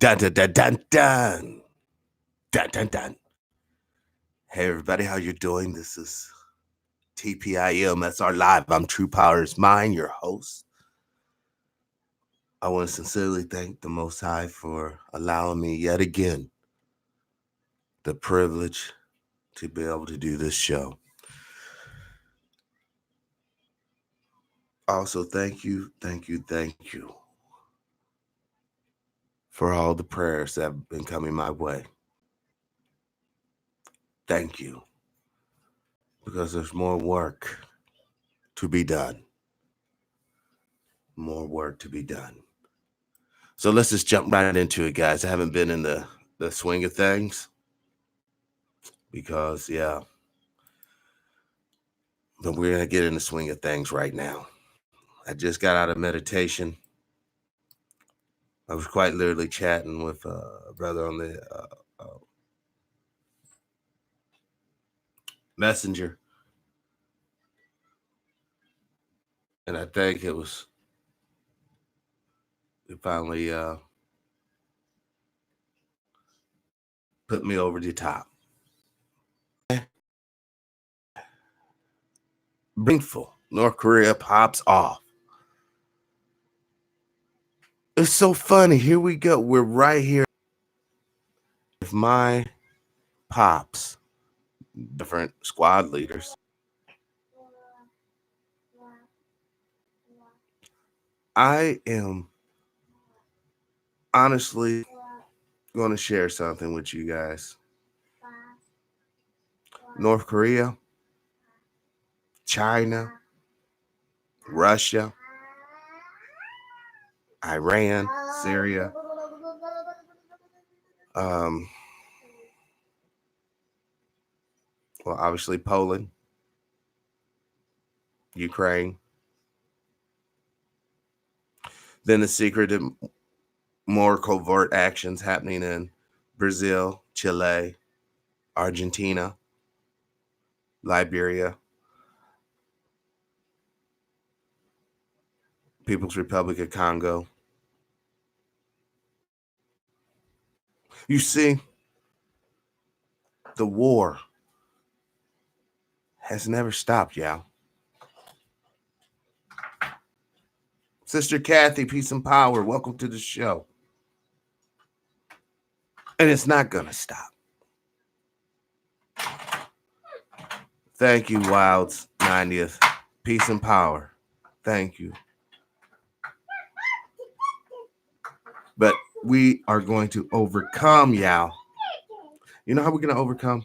Dun dun dun dun dun. Dun dun dun. Hey everybody, how you doing? This is TPIM SR Live. I'm True Powers Mine, your host. I want to sincerely thank the Most High for allowing me yet again the privilege to be able to do this show. Also, thank you for all the prayers that have been coming my way. Thank you. Because there's more work to be done. More work to be done. So let's just jump right into it, guys. I haven't been in the swing of things because, but we're going to get in the swing of things right now. I just got out of meditation. I was quite literally chatting with a brother on the messenger. And I think it finally put me over the top. Bringful. North Korea pops off. It's so funny. Here we go. We're right here with my pops, different squad leaders. I am honestly going to share something with you guys. North Korea, China, Russia, Iran, Syria, well, obviously Poland, Ukraine. Then the secret, more covert actions happening in Brazil, Chile, Argentina, Liberia, People's Republic of Congo. You see, the war has never stopped, y'all. Sister Kathy, peace and power. Welcome to the show. And it's not going to stop. Thank you, Wilds 90th. Peace and power. Thank you. But we are going to overcome, y'all. You know how we're going to overcome?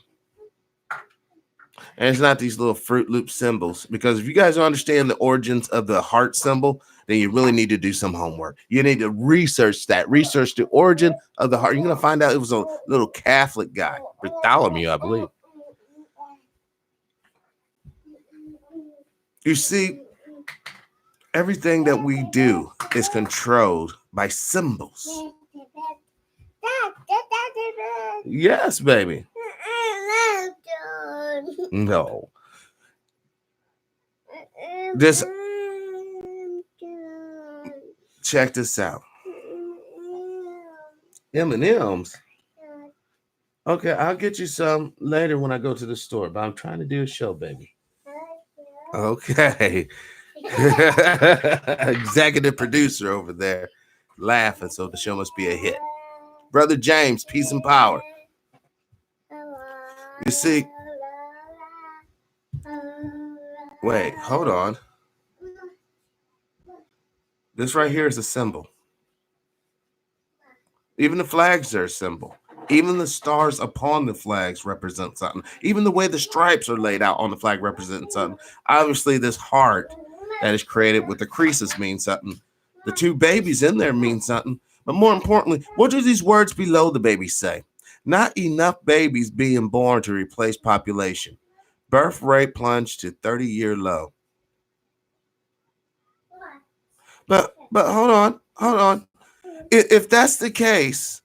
And it's not these little Fruit Loop symbols. Because if you guys don't understand the origins of the heart symbol, then you really need to do some homework. You need to research that. Research the origin of the heart. You're going to find out it was a little Catholic guy. Bartholomew, I believe. You see, everything that we do is controlled by symbols. Yes, baby. No. Check this out. M&M's. Okay, I'll get you some later when I go to the store, but I'm trying to do a show, baby. Okay. Executive producer over there laughing, so the show must be a hit. Brother James, peace and power. You see, wait, hold on. This right here is a symbol. Even the flags are a symbol. Even the stars upon the flags represent something. Even the way the stripes are laid out on the flag represent something. Obviously, this heart that is created with the creases means something. The two babies in there mean something. But more importantly, what do these words below the baby say? Not enough babies being born to replace population. Birth rate plunged to 30-year low. But hold on. If that's the case,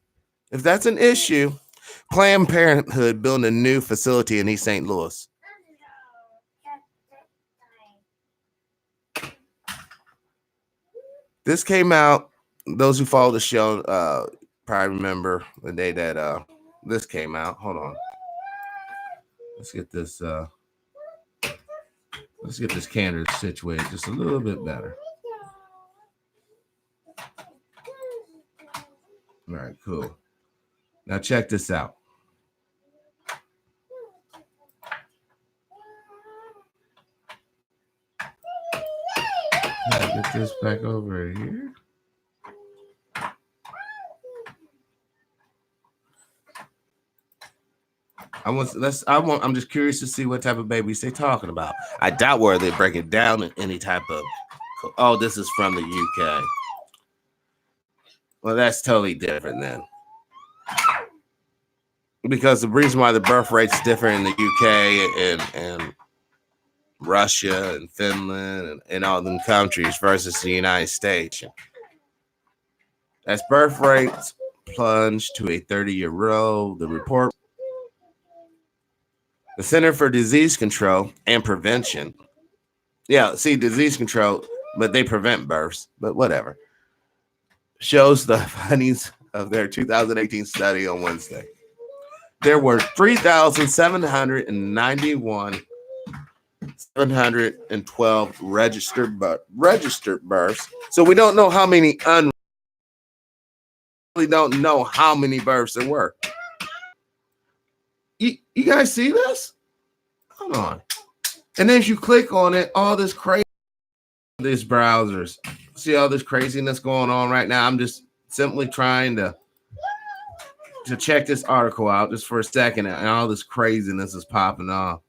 if that's an issue, Planned Parenthood building a new facility in East St. Louis. This came out, those who follow the show Probably remember the day that this came out. Hold on. Let's get this candor situated just a little bit better. All right, cool. Now check this out. Get this back over here. I'm just curious to see what type of babies they're talking about. I doubt where they break it down in any type of. Oh, this is from the UK. Well, that's totally different then. Because the reason why the birth rate's different in the UK and Russia and Finland and all them countries versus the United States. As birth rates plunge to a 30-year low, the Center for Disease Control and Prevention. Yeah, see, disease control, but they prevent births, but whatever. Shows the findings of their 2018 study on Wednesday. There were 3,712 registered births. So we don't know how many really don't know how many births there were. You guys see this? Hold on. And then if you click on it, all this crazy, these browsers, see all this craziness going on right now. I'm just simply trying to check this article out just for a second, and all this craziness is popping off.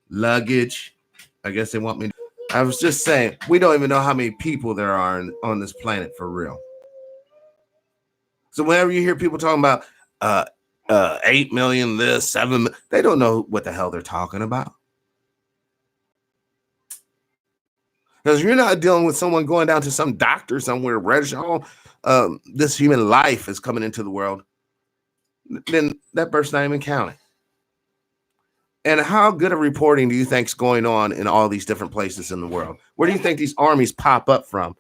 Luggage. I guess they want me. I was just saying, we don't even know how many people there are on this planet for real. So whenever you hear people talking about 8 million, this, 7 million, they don't know what the hell they're talking about. Because you're not dealing with someone going down to some doctor somewhere, registering this human life is coming into the world. Then that bird's not even counting. And how good of reporting do you think is going on in all these different places in the world? Where do you think these armies pop up from?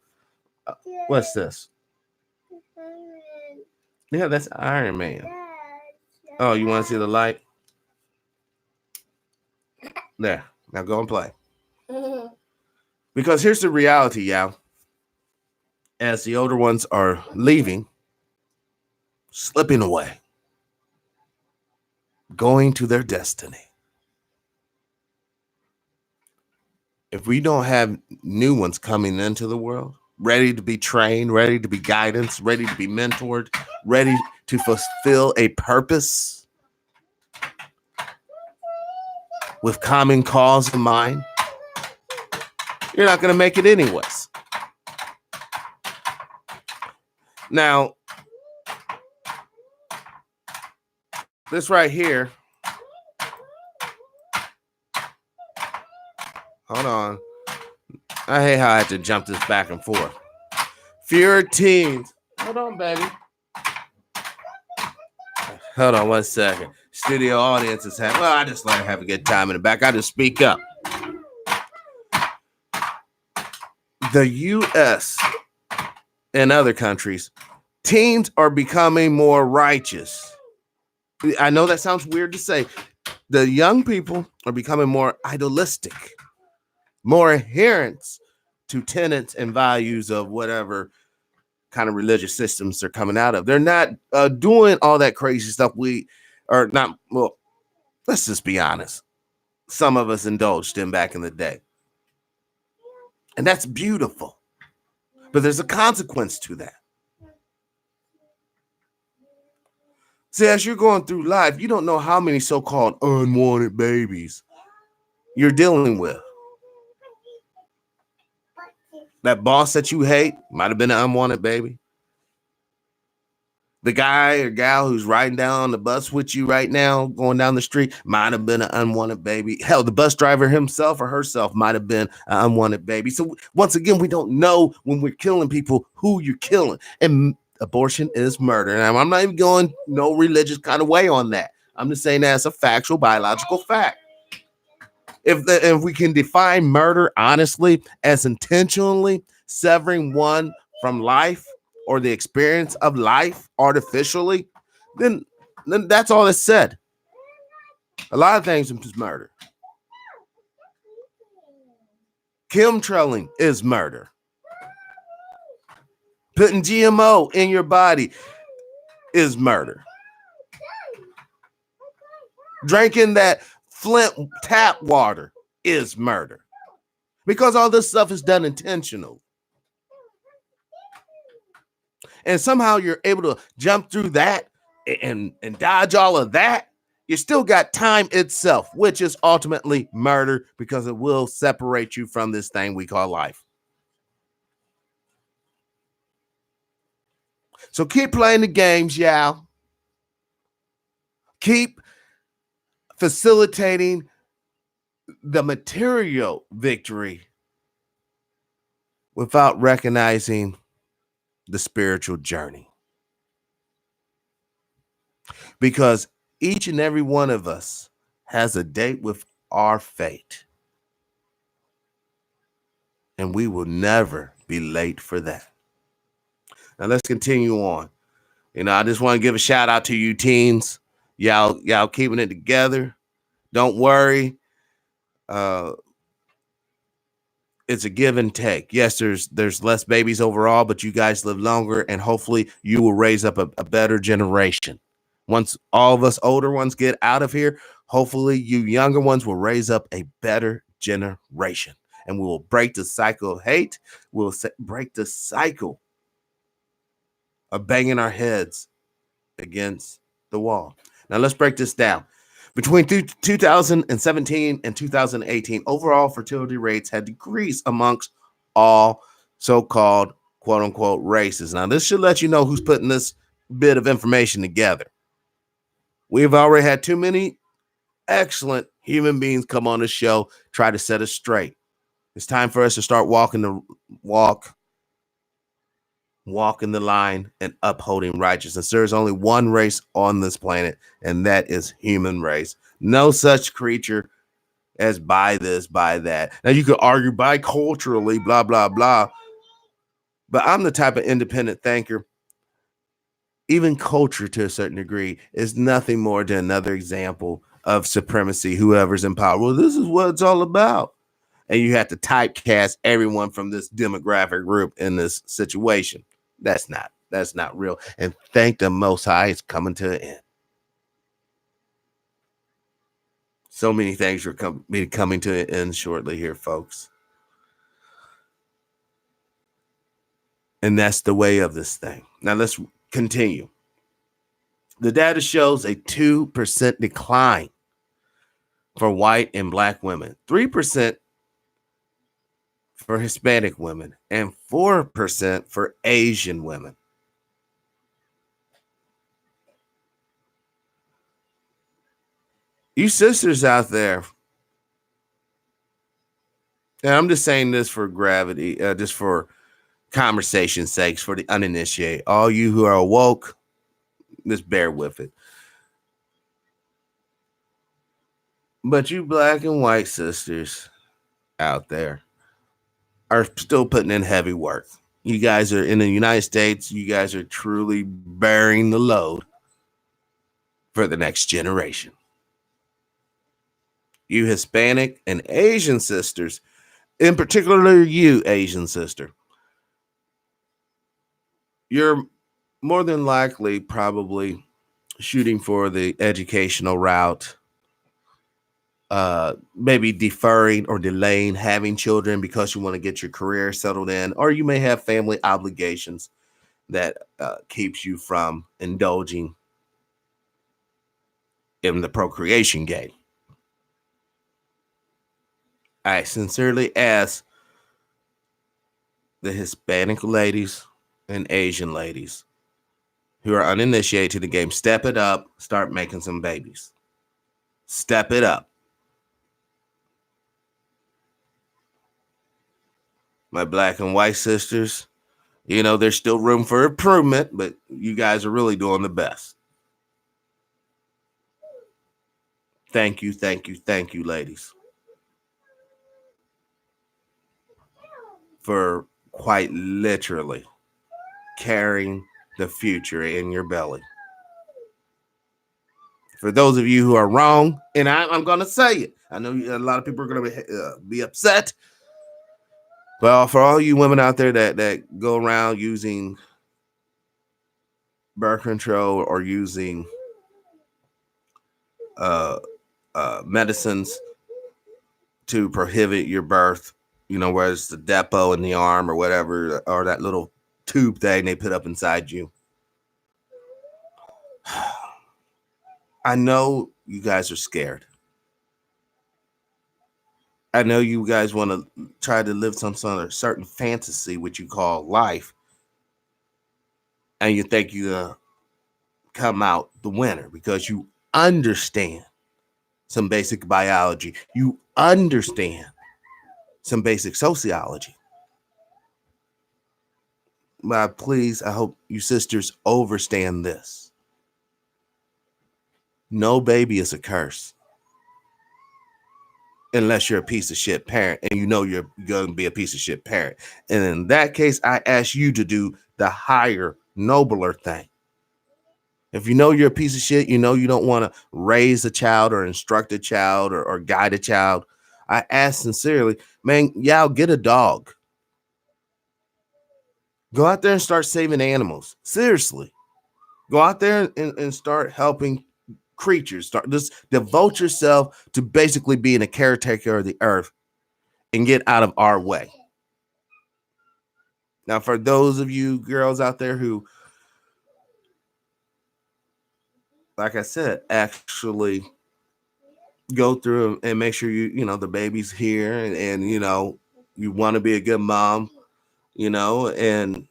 What's this? Yeah, that's Iron Man. Oh, you want to see the light? There. Now go and play. Because here's the reality, y'all. As the older ones are leaving, slipping away, going to their destiny. If we don't have new ones coming into the world, ready to be trained, ready to be guidance, ready to be mentored, ready to fulfill a purpose with common cause in mind, you're not going to make it anyways. Now, this right here. Hold on. I hate how I have to jump this back and forth. Fewer teens. Hold on, baby. Hold on 1 second. Studio audience is having. Well, I just let her have a good time in the back. I just speak up. The U.S. and other countries, teens are becoming more righteous. I know that sounds weird to say. The young people are becoming more idealistic, more adherents to tenets and values of whatever kind of religious systems they're coming out of. They're not doing all that crazy stuff we are not. Well, let's just be honest. Some of us indulged in back in the day. And that's beautiful. But there's a consequence to that. See, as you're going through life, you don't know how many so-called unwanted babies you're dealing with. That boss that you hate might have been an unwanted baby. The guy or gal who's riding down the bus with you right now, going down the street, might have been an unwanted baby. Hell, the bus driver himself or herself might have been an unwanted baby. So once again, we don't know when we're killing people who you're killing. And abortion is murder. And I'm not even going no religious kind of way on that. I'm just saying that's a factual, biological fact. If we can define murder honestly as intentionally severing one from life or the experience of life artificially, then that's all that's said. A lot of things is murder. Chemtrailing is murder. Putting GMO in your body is murder. Drinking that Flint tap water is murder. Because all this stuff is done intentional. And somehow you're able to jump through that and dodge all of that. You still got time itself, which is ultimately murder, because it will separate you from this thing we call life. So keep playing the games, y'all. Keep facilitating the material victory without recognizing the spiritual journey. Because each and every one of us has a date with our fate. And we will never be late for that. Now let's continue on. I just want to give a shout out to you teens. Y'all keeping it together. Don't worry. It's a give and take. Yes, there's less babies overall, but you guys live longer, and hopefully you will raise up a better generation. Once all of us older ones get out of here, hopefully you younger ones will raise up a better generation, and we will break the cycle of hate. We'll break the cycle of banging our heads against the wall. Now let's break this down. Between 2017 and 2018, overall fertility rates had decreased amongst all so-called quote-unquote races. Now, this should let you know who's putting this bit of information together. We've already had too many excellent human beings come on the show, try to set us straight. It's time for us to start walking the line and upholding righteousness. There's only one race on this planet, and that is human race. No such creature as by this, by that. Now you could argue biculturally, blah, blah, blah. But I'm the type of independent thinker. Even culture, to a certain degree, is nothing more than another example of supremacy, whoever's in power. Well, this is what it's all about. And you have to typecast everyone from this demographic group in this situation. That's not real. And thank the Most High, it's coming to an end. So many things are coming to an end shortly here, folks. And that's the way of this thing. Now let's continue. The data shows a 2% decline for white and black women, 3% for Hispanic women, and 4% for Asian women. You sisters out there, and I'm just saying this for gravity, just for conversation's sakes, for the uninitiated, all you who are woke, just bear with it. But you black and white sisters out there are still putting in heavy work. You guys are in the United States. You guys are truly bearing the load for the next generation. You Hispanic and Asian sisters, in particular you Asian sister, you're more than likely probably shooting for the educational route, maybe deferring or delaying having children because you want to get your career settled in, or you may have family obligations that keeps you from indulging in the procreation game. I sincerely ask the Hispanic ladies and Asian ladies who are uninitiated to the game, step it up, start making some babies. Step it up. My black and white sisters, there's still room for improvement, but you guys are really doing the best. Thank you, ladies, for quite literally carrying the future in your belly. For those of you who are wrong, and I'm going to say it, I know a lot of people are going to be upset. Well, for all you women out there that go around using birth control or using medicines to prohibit your birth, whether it's the depot in the arm or whatever, or that little tube thing they put up inside you. I know you guys are scared. I know you guys want to try to live some sort of certain fantasy, which you call life, and you think you come out the winner because you understand some basic biology. You understand some basic sociology. But please, I hope you sisters understand this. No baby is a curse. Unless you're a piece of shit parent and you're going to be a piece of shit parent. And in that case, I ask you to do the higher, nobler thing. If you know you're a piece of shit, you don't want to raise a child or instruct a child or guide a child, I ask sincerely, man, y'all get a dog. Go out there and start saving animals. Seriously. Go out there and start helping creatures. Just devote yourself to basically being a caretaker of the earth and get out of our way. Now, for those of you girls out there who, like I said, actually go through and make sure the baby's here and you want to be a good mom, and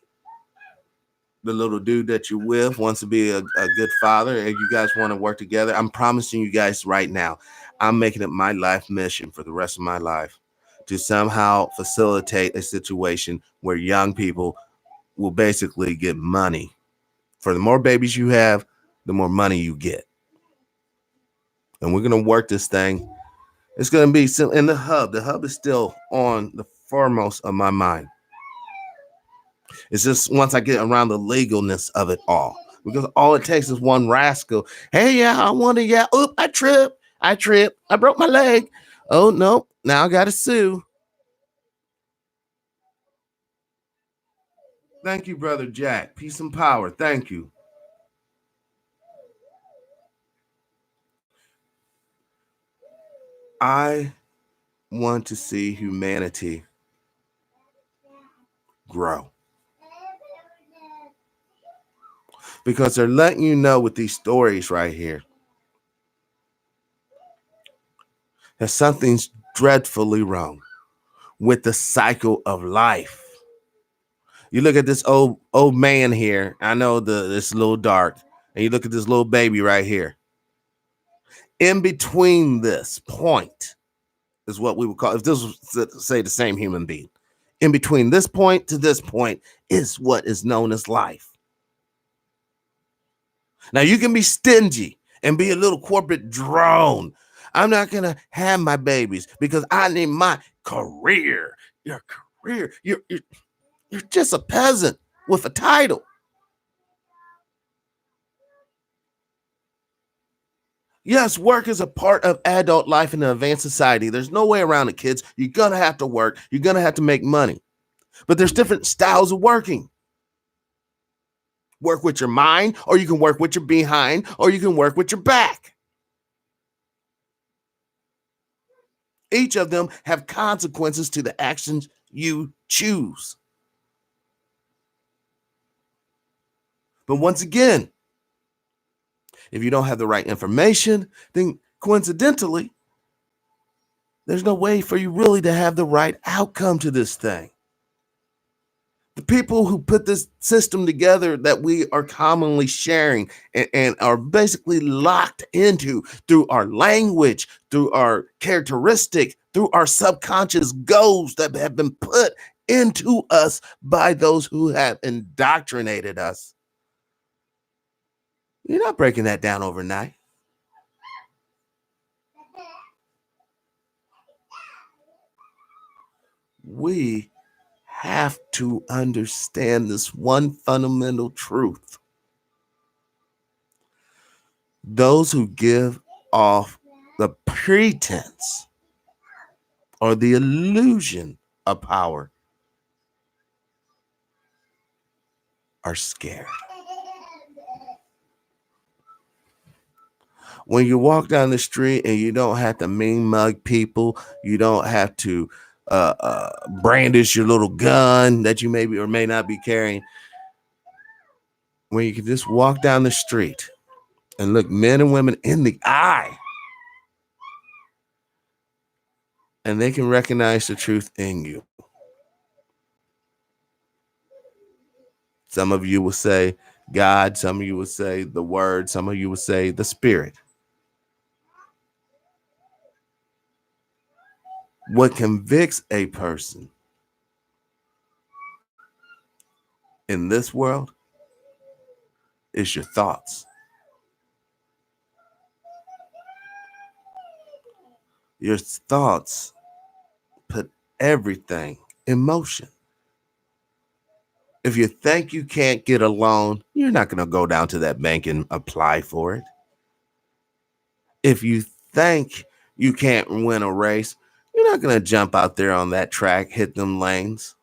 the little dude that you're with wants to be a good father and you guys want to work together. I'm promising you guys right now, I'm making it my life mission for the rest of my life to somehow facilitate a situation where young people will basically get money. For the more babies you have, the more money you get. And we're going to work this thing. It's going to be in the hub. The hub is still on the foremost of my mind. It's just once I get around the legalness of it all. Because all it takes is one rascal. Hey, yeah, I want to, yeah. Oop, I tripped. I broke my leg. Oh, no. Now I got to sue. Thank you, Brother Jack. Peace and power. Thank you. I want to see humanity grow. Because they're letting you know with these stories right here that something's dreadfully wrong with the cycle of life. You look at this old man here. I know it's a little dark. And you look at this little baby right here. In between this point is what we would call, if this was, say, the same human being. In between this point to this point is what is known as life. Now, you can be stingy and be a little corporate drone. I'm not going to have my babies because I need my career. Your career. You're just a peasant with a title. Yes, work is a part of adult life in an advanced society. There's no way around it, kids. You're going to have to work. You're going to have to make money. But there's different styles of working. Work with your mind, or you can work with your behind, or you can work with your back. Each of them have consequences to the actions you choose. But once again, if you don't have the right information, then coincidentally, there's no way for you really to have the right outcome to this thing. The people who put this system together that we are commonly sharing and are basically locked into through our language, through our characteristic, through our subconscious goals that have been put into us by those who have indoctrinated us. You're not breaking that down overnight. We have to understand this one fundamental truth. Those who give off the pretense or the illusion of power are scared. When you walk down the street and you don't have to mean mug people, you don't have to brandish your little gun that you maybe or may not be carrying. When you can just walk down the street and look men and women in the eye, and they can recognize the truth in you. Some of you will say God, some of you will say the word, some of you will say the spirit. What convicts a person in this world is your thoughts. Your thoughts put everything in motion. If you think you can't get a loan, you're not going to go down to that bank and apply for it. If you think you can't win a race, you're not going to jump out there on that track, hit them lanes.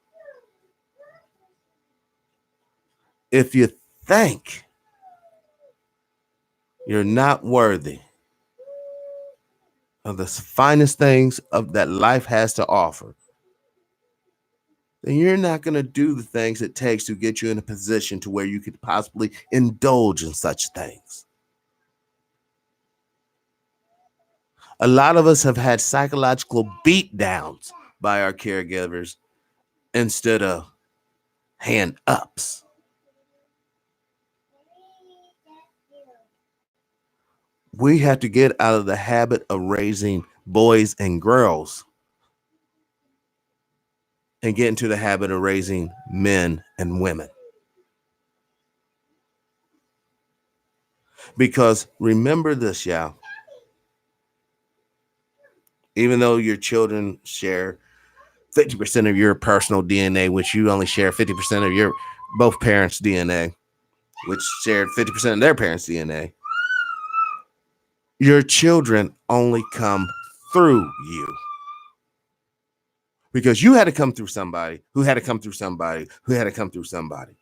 If you think you're not worthy of the finest things of that life has to offer, then you're not going to do the things it takes to get you in a position to where you could possibly indulge in such things. A lot of us have had psychological beatdowns by our caregivers instead of hand ups. We have to get out of the habit of raising boys and girls and get into the habit of raising men and women. Because remember this, y'all. Even though your children share 50% of your personal DNA, which you only share 50% of your both parents' DNA, which shared 50% of their parents' DNA, your children only come through you. Because you had to come through somebody who had to come through somebody who had to come through somebody.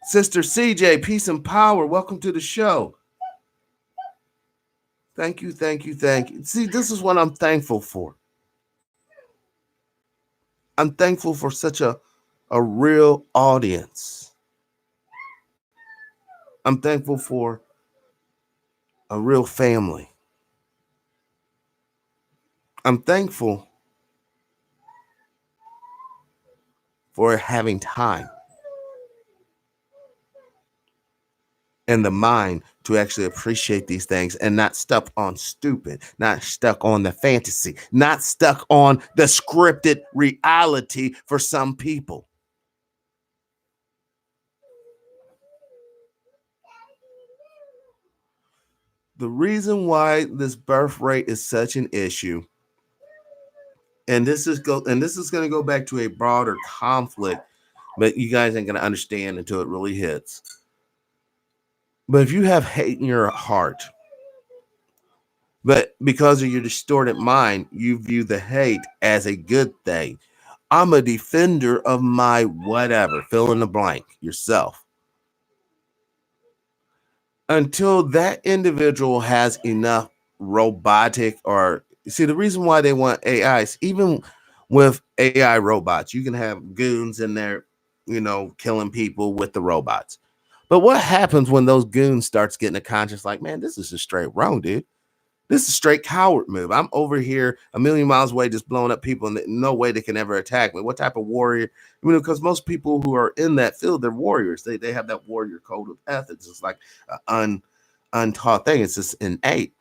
Sister CJ, peace and power. Welcome to the show. Thank you, thank you, thank you. See, this is what I'm thankful for. I'm thankful for such a real audience. I'm thankful for a real family. I'm thankful for having time and the mind to actually appreciate these things and not stuck on stupid, not stuck on the fantasy, not stuck on the scripted reality for some people. The reason why this birth rate is such an issue, and this is going to go back to a broader conflict, but you guys ain't going to understand until it really hits. But if you have hate in your heart, but because of your distorted mind, you view the hate as a good thing. I'm a defender of my whatever, fill in the blank, yourself. Until that individual has enough robotic or see the reason why they want AIs, even with AI robots, you can have goons in there, killing people with the robots. But what happens when those goons starts getting a conscience like, man, this is just straight wrong, dude. This is a straight coward move. I'm over here a million miles away just blowing up people and no way they can ever attack me. What type of warrior? Because most people who are in that field, they're warriors. They have that warrior code of ethics. It's like an untaught thing. It's just innate.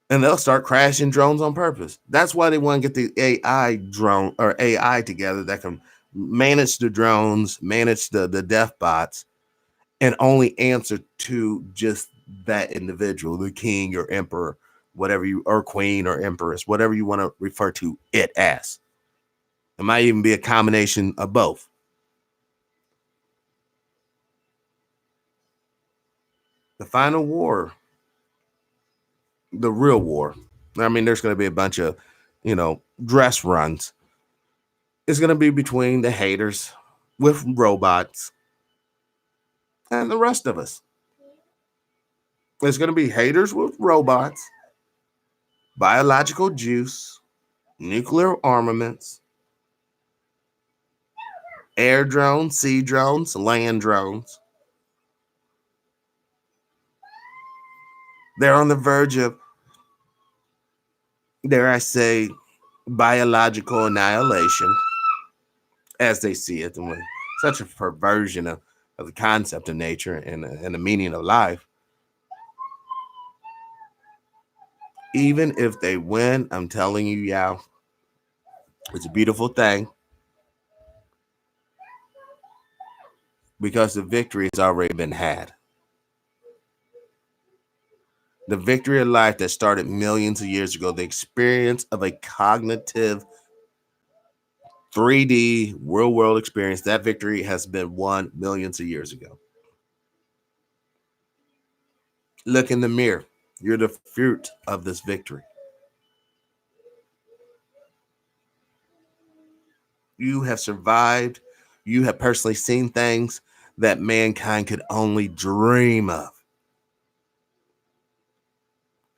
And they'll start crashing drones on purpose. That's why they want to get the AI drone or AI together that can manage the drones, manage the death bots, and only answer to just that individual, the king or emperor, whatever you, or queen or empress, whatever you want to refer to it as. It might even be a combination of both. The final war, the real war. I mean, there's going to be a bunch of, dress runs. It's going to be between the haters with robots and the rest of us. It's going to be haters with robots, biological juice, nuclear armaments, air drones, sea drones, land drones. They're on the verge of, dare I say, biological annihilation as they see it. And such a perversion of the concept of nature and the meaning of life. Even if they win, I'm telling you, Yao, it's a beautiful thing because the victory has already been had. The victory of life that started millions of years ago, the experience of a cognitive 3D real world experience, that victory has been won millions of years ago. Look in the mirror. You're the fruit of this victory. You have survived. You have personally seen things that mankind could only dream of.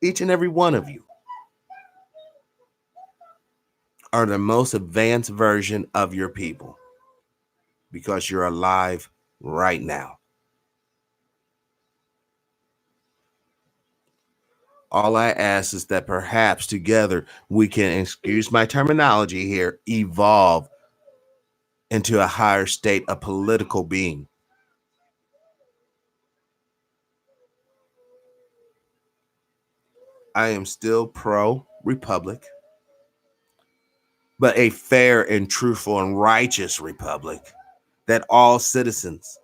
Each and every one of you are the most advanced version of your people because you're alive right now. All I ask is that perhaps together we can, excuse my terminology here, evolve into a higher state of political being. I am still pro-republic, but a fair and truthful and righteous republic that all citizens,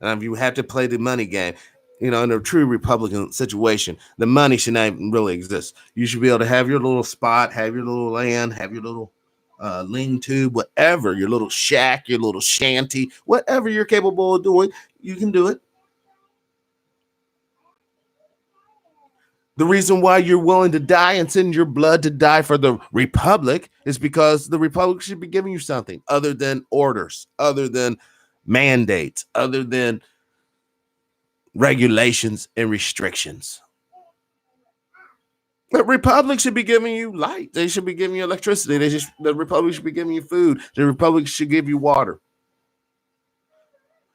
and if you have to play the money game, in a true Republican situation, the money should not even really exist. You should be able to have your little spot, have your little land, have your little lean-to, whatever, your little shack, your little shanty, whatever you're capable of doing, you can do it. The reason why you're willing to die and send your blood to die for the Republic is because the Republic should be giving you something other than orders, other than mandates, other than regulations and restrictions. The Republic should be giving you light. They should be giving you electricity. The Republic should be giving you food. The Republic should give you water.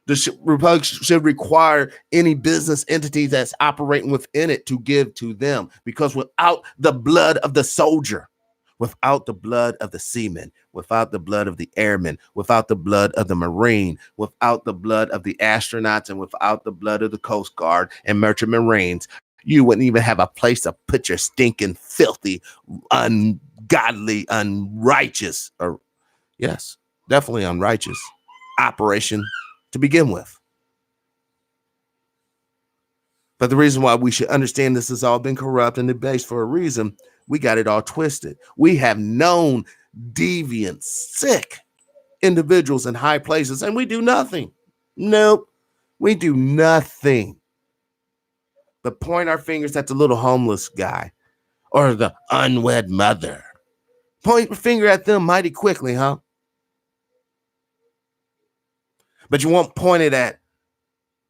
The Republic should require any business entity that's operating within it to give to them, because without the blood of the soldier, without the blood of the seaman, without the blood of the airman, without the blood of the Marine, without the blood of the astronauts, and without the blood of the Coast Guard and merchant Marines, you wouldn't even have a place to put your stinking, filthy, ungodly, unrighteous, or yes, definitely unrighteous operation to begin with. But the reason why we should understand this has all been corrupt and debased for a reason, we got it all twisted. We have known deviant, sick individuals in high places, and we do nothing. Nope, we do nothing but point our fingers at the little homeless guy or the unwed mother. Point your finger at them mighty quickly, huh? But you won't point it at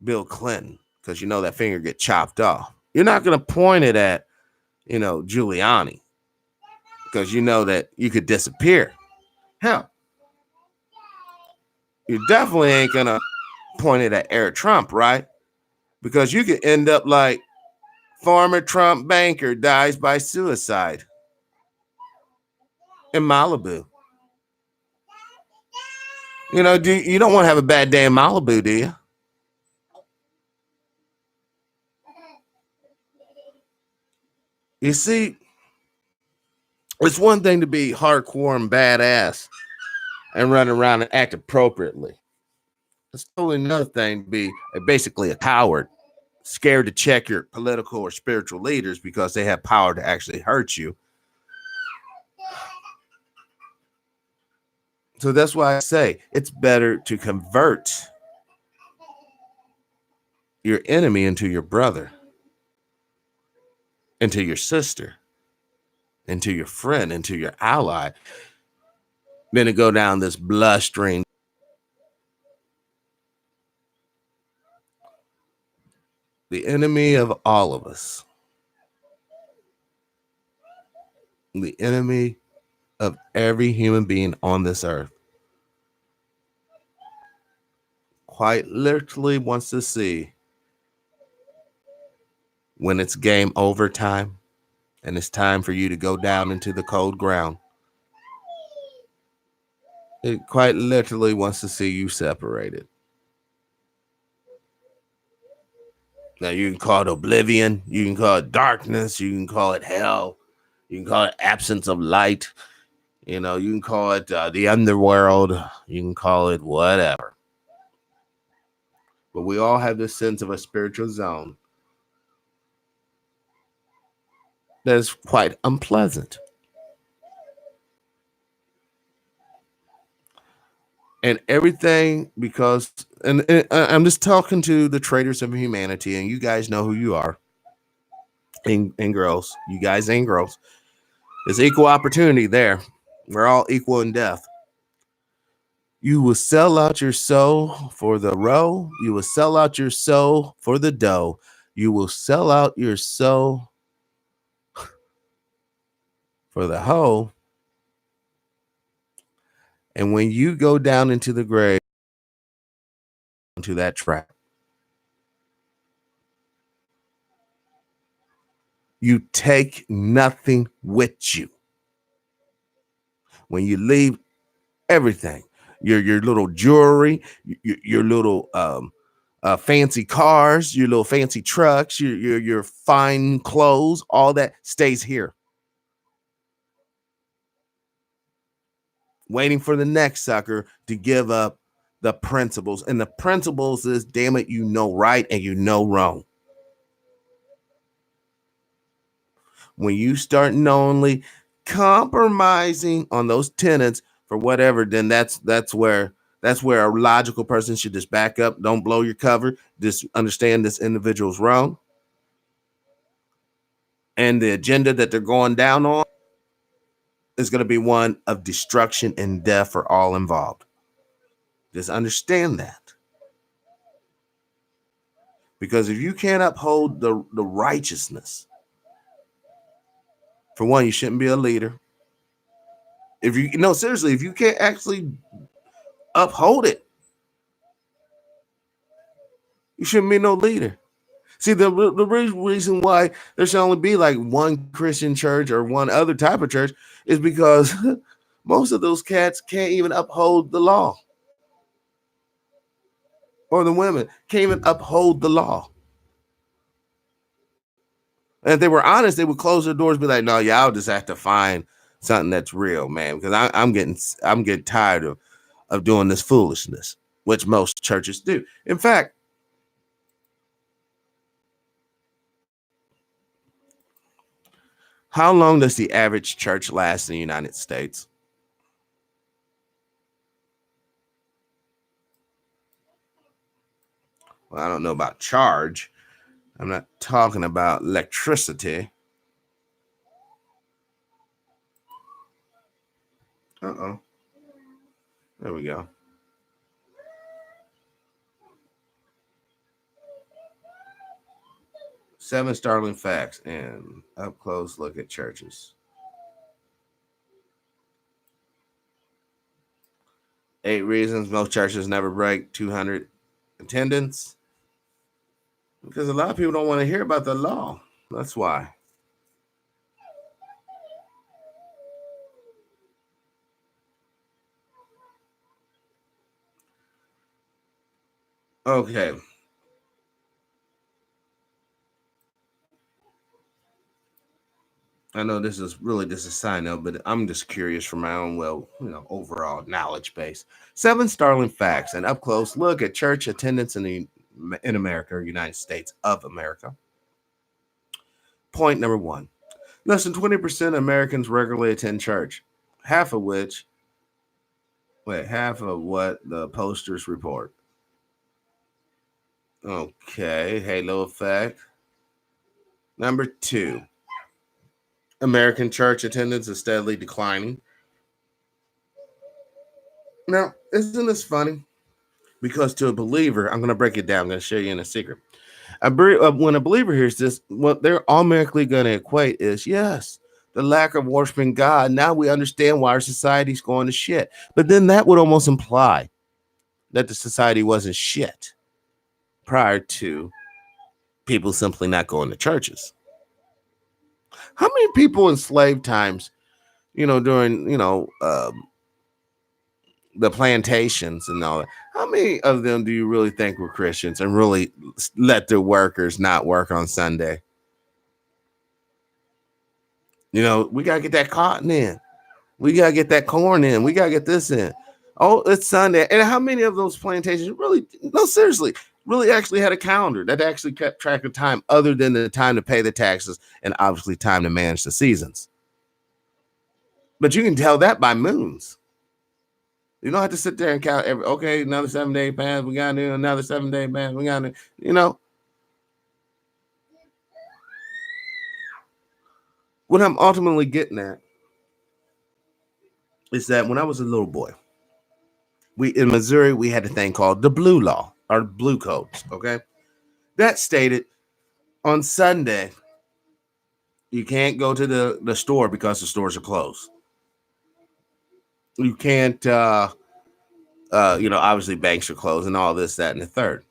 Bill Clinton, because you know that finger get chopped off. You're not going to point it at, Giuliani, because you know that you could disappear. Hell, you definitely ain't going to point it at Eric Trump, right? Because you could end up like former Trump banker dies by suicide in Malibu. You don't want to have a bad day in Malibu, do you? You see, it's one thing to be hardcore and badass and run around and act appropriately. It's totally another thing to be basically a coward, scared to check your political or spiritual leaders because they have power to actually hurt you. So that's why I say it's better to convert your enemy into your brother, into your sister, into your friend, into your ally, than to go down this bloodstream. The enemy of all of us, the enemy of every human being on this earth, quite literally wants to see when it's game over time and it's time for you to go down into the cold ground. It quite literally wants to see you separated. Now, you can call it oblivion, you can call it darkness, you can call it hell, you can call it absence of light, you can call it the underworld, you can call it whatever. But we all have this sense of a spiritual zone that is quite unpleasant. And everything because, and I'm just talking to the traders of humanity, and you guys know who you are, and girls, you guys and girls. There's equal opportunity there. We're all equal in death. You will sell out your soul for the row. You will sell out your soul for the dough. You will sell out your soul for the hoe. And when you go down into the grave, into that trap, you take nothing with you. When you leave everything, your little jewelry, your little fancy cars, your little fancy trucks, your fine clothes, all that stays here, waiting for the next sucker to give up the principles. And the principles is, damn it, you know right and you know wrong. When you start knowingly compromising on those tenets for whatever, then that's where a logical person should just back up. Don't blow your cover. Just understand this individual's wrong. And the agenda that they're going down on is going to be one of destruction and death for all involved. Just understand that. Because if you can't uphold the righteousness, for one, you shouldn't be a leader. If you seriously, if you can't actually uphold it, you shouldn't be no leader. See, the reason why there should only be like one Christian church or one other type of church is because most of those cats can't even uphold the law. Or the women can't even uphold the law. And if they were honest, they would close their doors and be like, no, y'all just have to find something that's real, man. Because I'm getting tired of doing this foolishness, which most churches do. In fact, how long does the average church last in the United States? Well, I don't know about charge. I'm not talking about electricity. Uh-oh. There we go. Seven startling facts and up close look at churches. 8 reasons most churches never break 200 attendance. Because a lot of people don't want to hear about the law. That's why. Okay. I know this is really just a side note, but I'm just curious for my own, overall knowledge base. 7 startling facts, an up close look at church attendance in the in America, United States of America. Point number one. Less than 20% of Americans regularly attend church, half of which, half of what the posters report. Okay, halo effect. Number two, American church attendance is steadily declining. Now, isn't this funny? Because to a believer, I'm going to break it down. I'm going to show you in a secret. When a believer hears this, what they're automatically going to equate is, yes, the lack of worshiping God. Now we understand why our society's going to shit. But then that would almost imply that the society wasn't shit prior to people simply not going to churches. How many people in slave times, during, the plantations and all that, how many of them do you really think were Christians and really let their workers not work on Sunday? We got to get that cotton in. We got to get that corn in. We got to get this in. Oh, it's Sunday. And how many of those plantations really, no, seriously, really actually had a calendar that actually kept track of time other than the time to pay the taxes and obviously time to manage the seasons? But you can tell that by moons. You don't have to sit there and count okay, another 7 day pass. We got to do another 7 day pass. We got to, What I'm ultimately getting at is that when I was a little boy, in Missouri, we had a thing called the Blue Law or Blue Codes. Okay. That stated on Sunday, you can't go to the store because the stores are closed. You can't, obviously banks are closed and all this, that, and the third.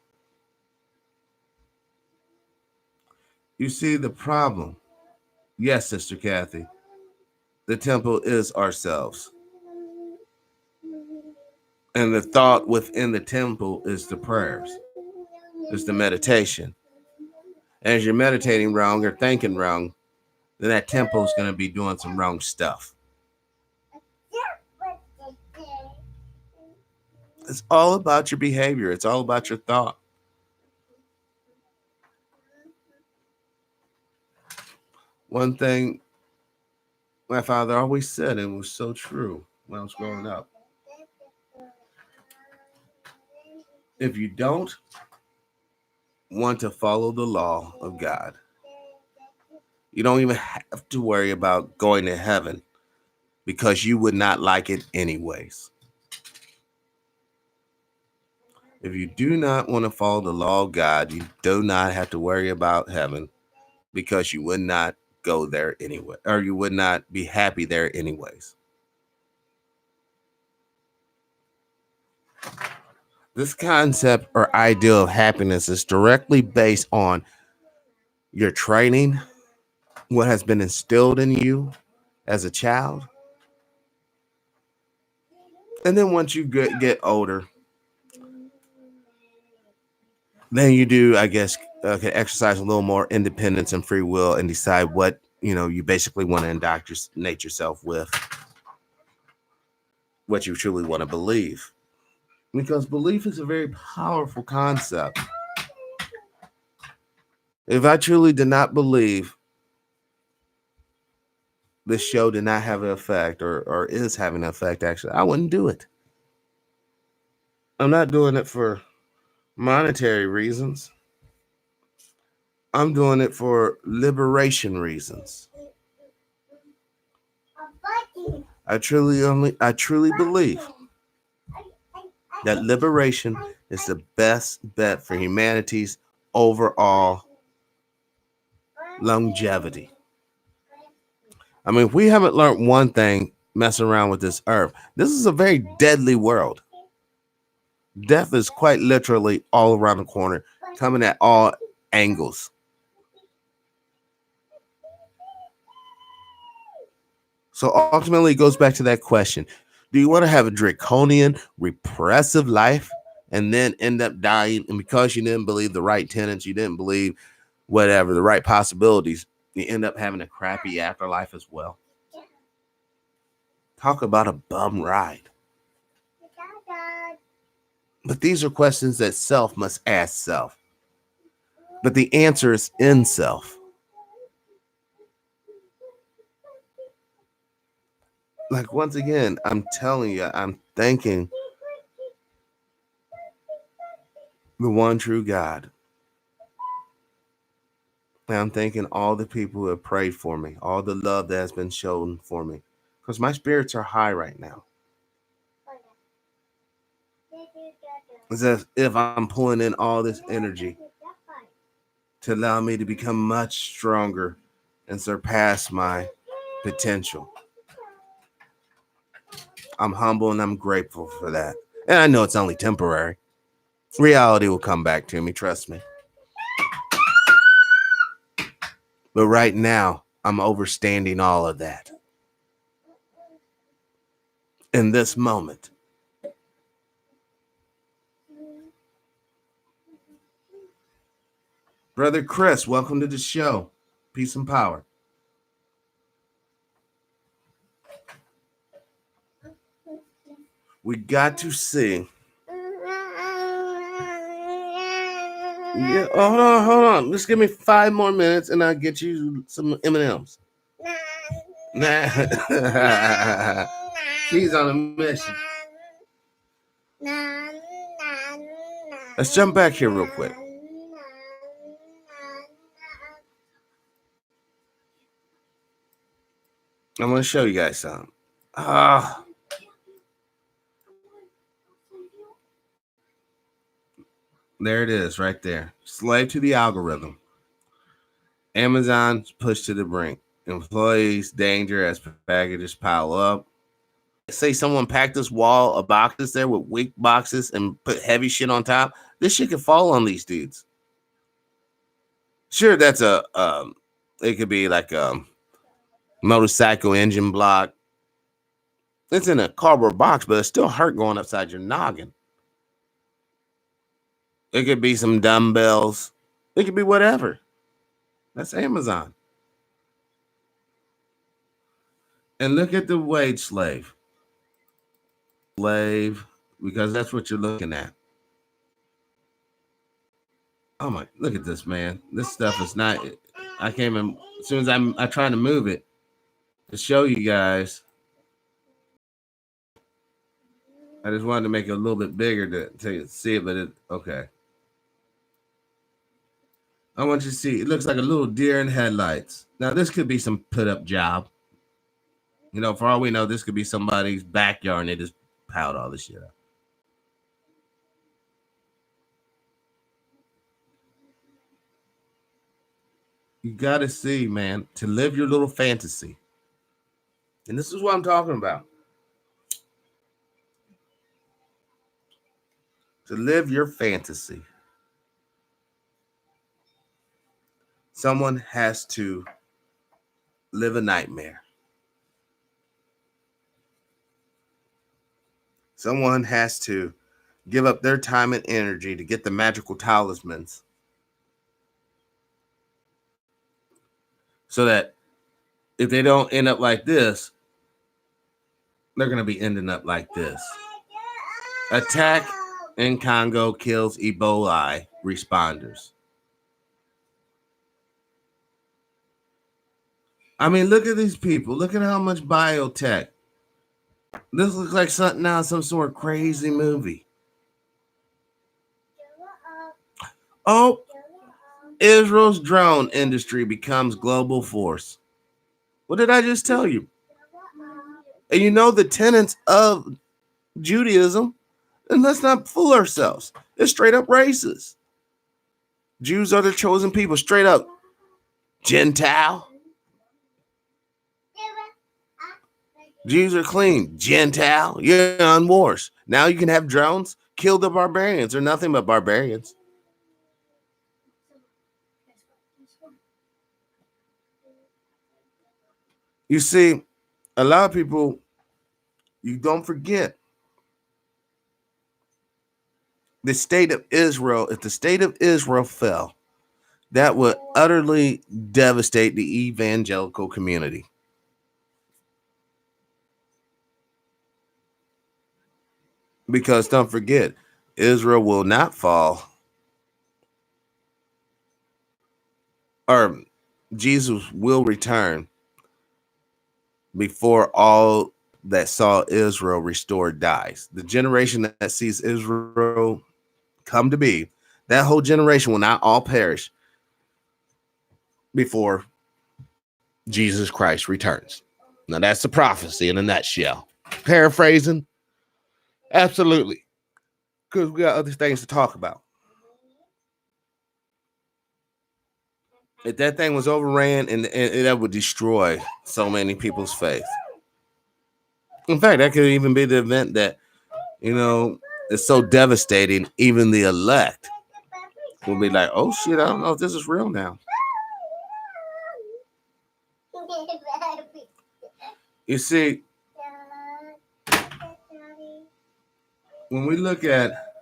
You see the problem. Yes, Sister Kathy. The temple is ourselves. And the thought within the temple is the prayers, is the meditation. As you're meditating wrong or thinking wrong, then that temple is going to be doing some wrong stuff. It's all about your behavior. It's all about your thought. One thing my father always said, and it was so true when I was growing up. If you don't want to follow the law of God, you don't even have to worry about going to heaven because you would not like it anyways. If you do not want to follow the law of God, you do not have to worry about heaven because you would not go there anyway, or you would not be happy there anyways. This concept or ideal of happiness is directly based on your training, what has been instilled in you as a child. And then once you get older, then you do, I guess, can exercise a little more independence and free will and decide what, you basically want to indoctrinate yourself with, what you truly want to believe. Because belief is a very powerful concept. If I truly did not believe this show did not have an effect or is having an effect, actually, I wouldn't do it. I'm not doing it for monetary reasons. I'm doing it for liberation reasons. I truly believe that liberation is the best bet for humanity's overall longevity. I mean, if we haven't learned one thing messing around with this earth, this is a very deadly world. Death is quite literally all around the corner, coming at all angles. So ultimately, it goes back to that question. Do you want to have a draconian, repressive life and then end up dying? And because you didn't believe the right tenets, you didn't believe whatever, the right possibilities, you end up having a crappy afterlife as well. Talk about a bum ride. But these are questions that self must ask self. But the answer is in self. Like, once again, I'm telling you, I'm thanking the one true God. And I'm thanking all the people who have prayed for me, all the love that has been shown for me. Because my spirits are high right now. It's as if I'm pulling in all this energy to allow me to become much stronger and surpass my potential. I'm humble and I'm grateful for that. And I know it's only temporary. Reality will come back to me, trust me. But right now, I'm overstanding all of that. In this moment. Brother Chris, welcome to the show. Peace and power. We got to see. Yeah, hold on. Just give me 5 more minutes and I'll get you some M&Ms. Nah. She's on a mission. Let's jump back here real quick. I'm going to show you guys something. There it is right there. Slave to the algorithm. Amazon's pushed to the brink. Employees danger as packages pile up. Say someone packed this wall of boxes there with weak boxes and put heavy shit on top. This shit could fall on these dudes. Sure, that's it could be like a motorcycle engine block. It's in a cardboard box, but it's still hurt going upside your noggin. It could be some dumbbells. It could be whatever. That's Amazon. And look at the wage slave. Because that's what you're looking at. Oh my, look at this, man. This stuff is not, I came in, as soon as I tried to move it to show you guys. I just wanted to make it a little bit bigger to see it, but okay. I want you to see, it looks like a little deer in headlights. Now, this could be some put-up job. You know, for all we know, this could be somebody's backyard and they just piled all this shit up. You got to see, man, to live your little fantasy. And this is what I'm talking about. To live your fantasy. Someone has to live a nightmare. Someone has to give up their time and energy to get the magical talismans so that if they don't end up like this, they're going to be ending up like this. Attack in Congo kills Ebola responders. I mean, look at these people. Look at how much biotech. This looks like something out of some sort of crazy movie. Oh, Israel's drone industry becomes global force. What did I just tell you? And you know the tenets of Judaism, and let's not fool ourselves. It's straight up racist. Jews are the chosen people, straight up Gentile. Jews are clean. Gentile, you're on wars. Now you can have drones. Kill the barbarians. They're nothing but barbarians. You see, a lot of people, you don't forget the state of Israel. If the state of Israel fell, that would utterly devastate the evangelical community. Because don't forget, Israel will not fall, or Jesus will return before all that saw Israel restored dies. The generation that sees Israel come to be, that whole generation will not all perish before Jesus Christ returns. Now, that's the prophecy in a nutshell. Paraphrasing, absolutely, because we got other things to talk about. If that thing was overran, and that would destroy so many people's faith. In fact, that could even be the event that, is so devastating, even the elect will be like, oh shit, I don't know if this is real now. You see, when we look at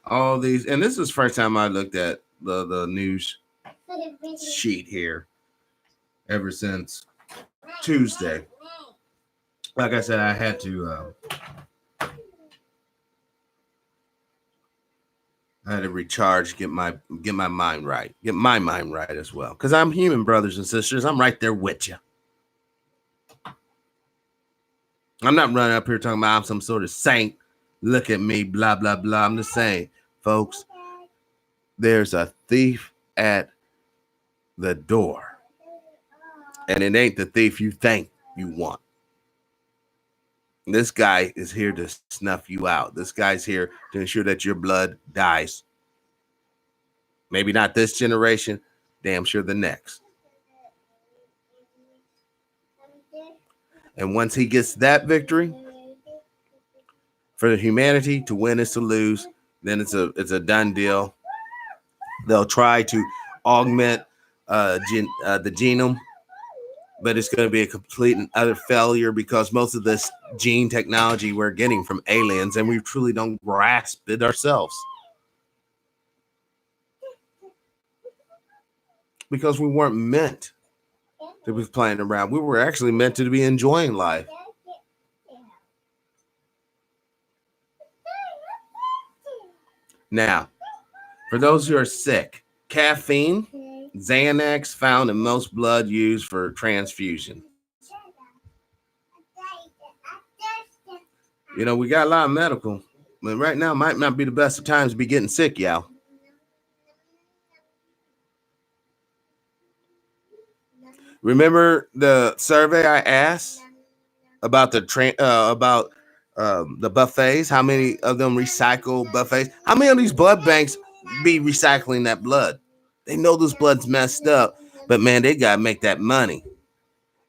all these, and this is the first time I looked at the news sheet here ever since Tuesday. Like I said, I had to recharge, get my mind right, get my mind right as well, because I'm human, brothers and sisters. I'm right there with you. I'm not running up here talking about I'm some sort of saint. Look at me, blah blah blah. I'm just saying, folks, there's a thief at the door, and it ain't the thief you think you want. This guy is here to snuff you out. This guy's here to ensure that your blood dies. Maybe not this generation, damn sure the next. And once he gets that victory, for the humanity to win is to lose, then it's a done deal. They'll try to augment the genome, but it's going to be a complete and utter failure, because most of this gene technology we're getting from aliens, and we truly don't grasp it ourselves, because we weren't meant to be playing around. We were actually meant to be enjoying life. Now, for those who are sick, caffeine, Xanax, found in most blood used for transfusion. We got a lot of medical, but right now might not be the best of times to be getting sick, y'all. Remember the survey I asked about the buffets? How many of them recycle buffets? How many of these blood banks be recycling that blood? They know this blood's messed up, but man, they gotta make that money.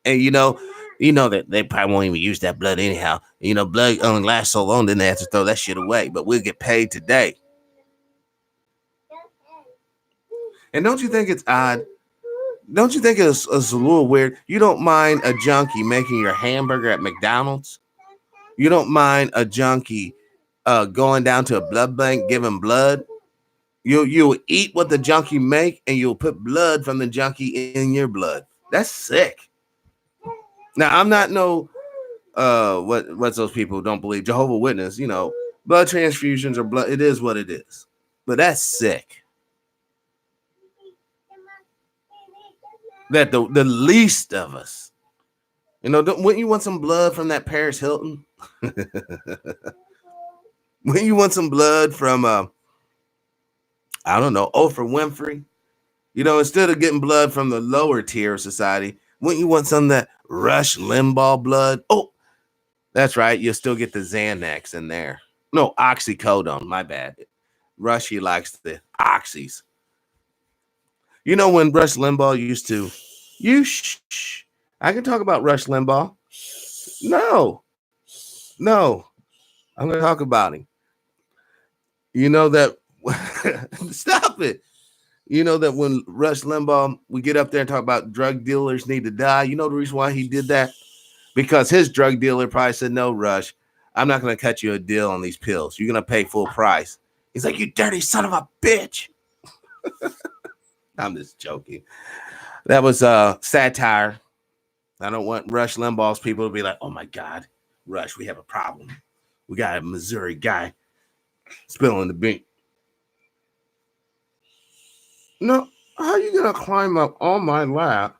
And you know that they probably won't even use that blood anyhow. Blood only lasts so long, then they have to throw that shit away. But we'll get paid today. And don't you think it's odd? Don't you think it's a little weird? You don't mind a junkie making your hamburger at McDonald's? You don't mind a junkie going down to a blood bank giving blood? You'll eat what the junkie make, and you'll put blood from the junkie in your blood. That's sick. Now, I'm not what's those people who don't believe Jehovah's Witness, blood transfusions or blood. It is what it is. But that's sick. That the least of us, wouldn't you want some blood from that Paris Hilton? Wouldn't you want some blood from, I don't know, Oprah Winfrey? Instead of getting blood from the lower tier of society, wouldn't you want some of that Rush Limbaugh blood? Oh, that's right. You'll still get the Xanax in there. No, oxycodone. My bad. Rush, he likes the oxys. When Rush Limbaugh used to, I can talk about Rush Limbaugh. No, I'm going to talk about him. That, stop it. That when Rush Limbaugh, we get up there and talk about drug dealers need to die. The reason why he did that? Because his drug dealer probably said, no, Rush, I'm not going to cut you a deal on these pills. You're going to pay full price. He's like, you dirty son of a bitch. I'm just joking. That was satire. I don't want Rush Limbaugh's people to be like, oh my God, Rush, we have a problem. We got a Missouri guy spilling the bean. No, how you gonna climb up on my lap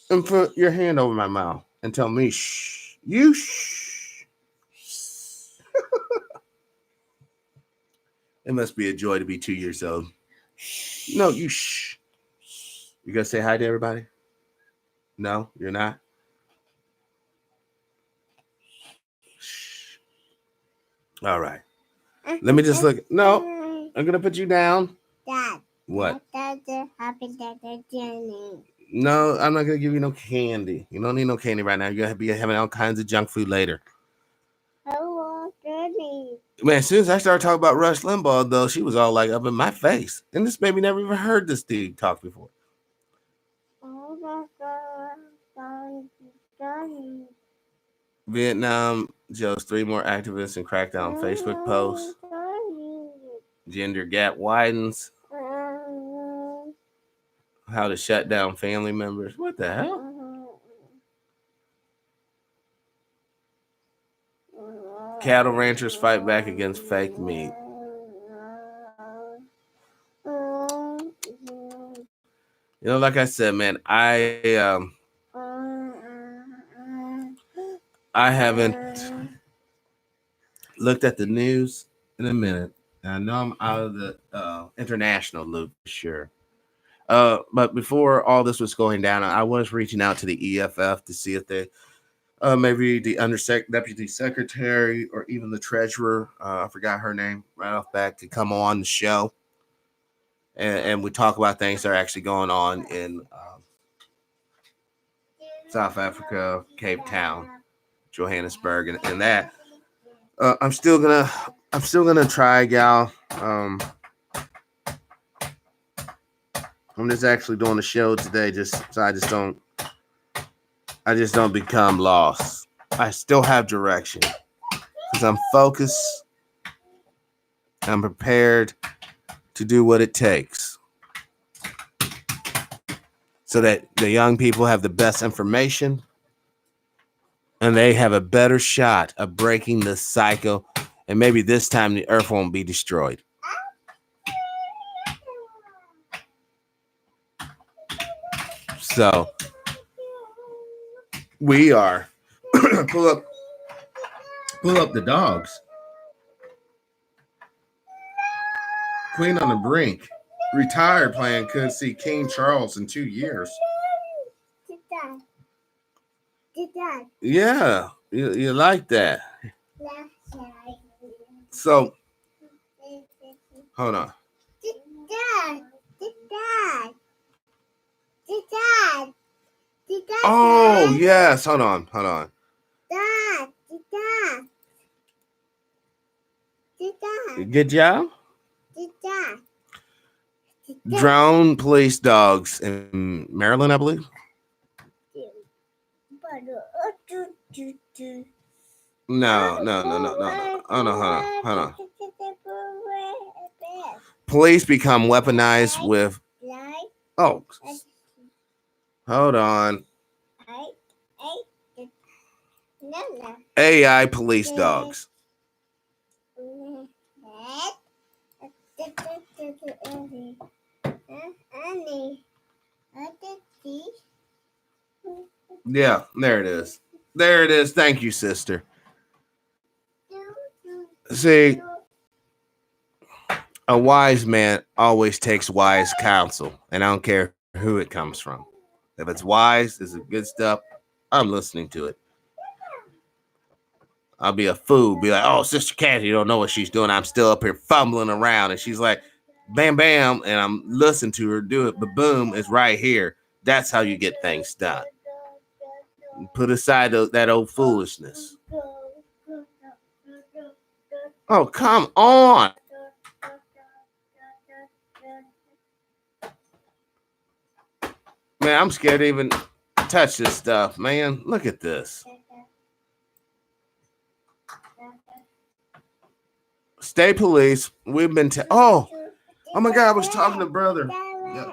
and put your hand over my mouth and tell me shh? You shh. It must be a joy to be 2 years old. No, you shh. You gonna say hi to everybody? No, you're not. Shh. All right. Let me just look. No, I'm gonna put you down. Dad. What? Happy birthday, Jenny. No, I'm not gonna give you no candy. You don't need no candy right now. You're gonna be having all kinds of junk food later. I want Jenny. Man, as soon as I started talking about Rush Limbaugh, though, she was all like up in my face. And this baby never even heard this dude talk before. Vietnam jails 3 more activists and crackdown Facebook posts. Gender gap widens. How to shut down family members. What the hell? Cattle ranchers fight back against fake meat. You know, like I said, man, I haven't looked at the news in a minute. And I know I'm out of the international loop for sure. But before all this was going down, I was reaching out to the EFF to see if they maybe the deputy secretary or even the treasurer, I forgot her name right off back, to come on the show and we talk about things that are actually going on in South Africa, Cape Town, Johannesburg, and that. I'm still gonna try, gal. I'm just actually doing the show today, just so I just don't become lost. I still have direction because I'm focused. I'm prepared to do what it takes so that the young people have the best information and they have a better shot of breaking the cycle. And maybe this time the earth won't be destroyed. So we are pull up the dogs. Queen on the Brink, retired, playing could see King Charles in 2 years. Yeah, you like that. So hold on. Oh yes, hold on. Good job. Drone police dogs in Maryland, I believe. No. Oh no, hold on. Police become weaponized with. Oh, hold on. AI police dogs. Yeah, there it is. There it is. Thank you, sister. See, a wise man always takes wise counsel, and I don't care who it comes from. If it's wise, it's good stuff, I'm listening to it. I'll be a fool, be like, oh, Sister Kathy, you don't know what she's doing. I'm still up here fumbling around. And she's like, bam, bam. And I'm listening to her do it. But boom, it's right here. That's how you get things done. Put aside that old foolishness. Oh, come on. Man, I'm scared to even touch this stuff, man. Look at this. State police, we've been oh my God, I was talking to brother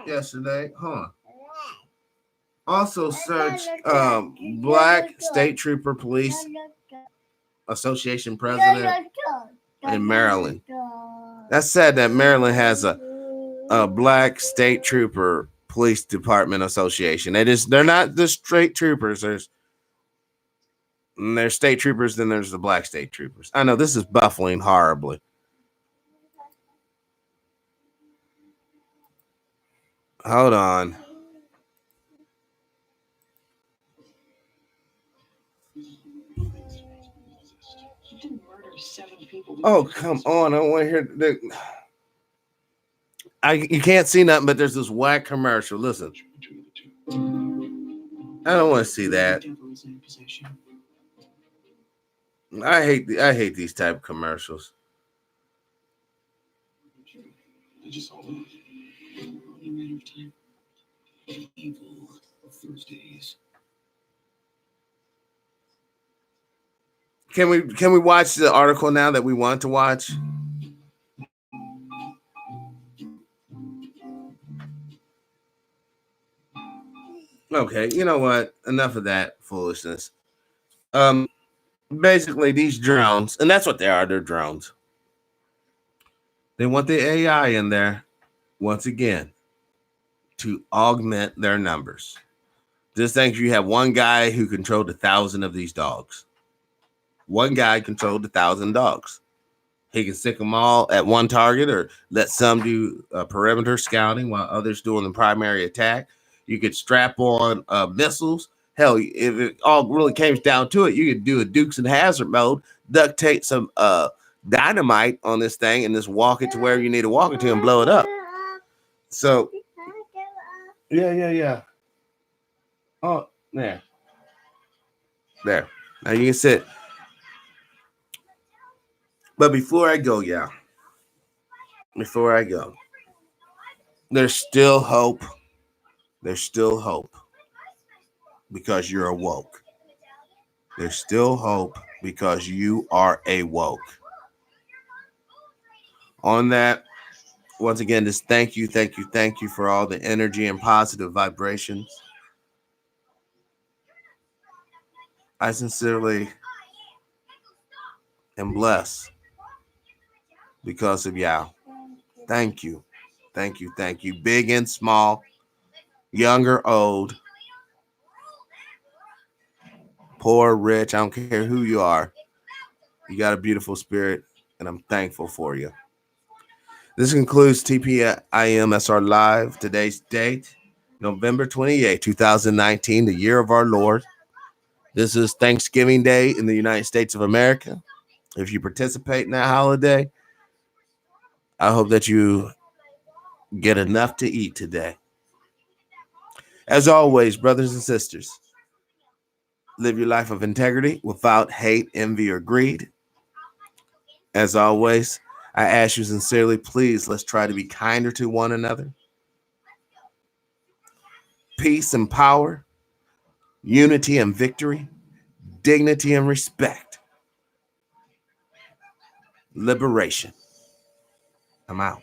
yesterday. Huh. Also search Black State Trooper Police Association president in Maryland. That's sad that Maryland has a black state trooper police department association. They're not the straight troopers. There's state troopers, then there's the black state troopers. I know this is buffling horribly. Hold on. Oh, come on. I don't want to hear you can't see nothing, but there's this whack commercial. Listen. I don't want to see that. I hate these type of commercials. Can we watch the article now that we want to watch? Okay, you know what? Enough of that foolishness. Basically these drones, and that's what they are, they're drones. They want the AI in there once again to augment their numbers. Just think you have one guy who controlled 1,000 of these dogs. One guy controlled 1,000 dogs. He can stick them all at one target or let some do perimeter scouting while others doing the primary attack. You could strap on missiles. Hell, if it all really came down to it, you could do a Dukes and Hazard mode, duct tape some dynamite on this thing and just walk it to where you need to walk it to and blow it up. So, yeah. Oh, there. Now you can sit. But before I go, there's still hope. There's still hope because you're awoke. There's still hope because you are awoke. On that, once again, just thank you for all the energy and positive vibrations. I sincerely am blessed because of y'all. Thank you. Big and small, young or old, poor, rich, I don't care who you are. You got a beautiful spirit, and I'm thankful for you. This concludes TPIM SR Live. Today's date, November 28, 2019, the year of our Lord. This is Thanksgiving Day in the United States of America. If you participate in that holiday, I hope that you get enough to eat today. As always, brothers and sisters, live your life of integrity without hate, envy, or greed. As always, I ask you sincerely, please, let's try to be kinder to one another. Peace and power, unity and victory, dignity and respect, liberation. I'm out.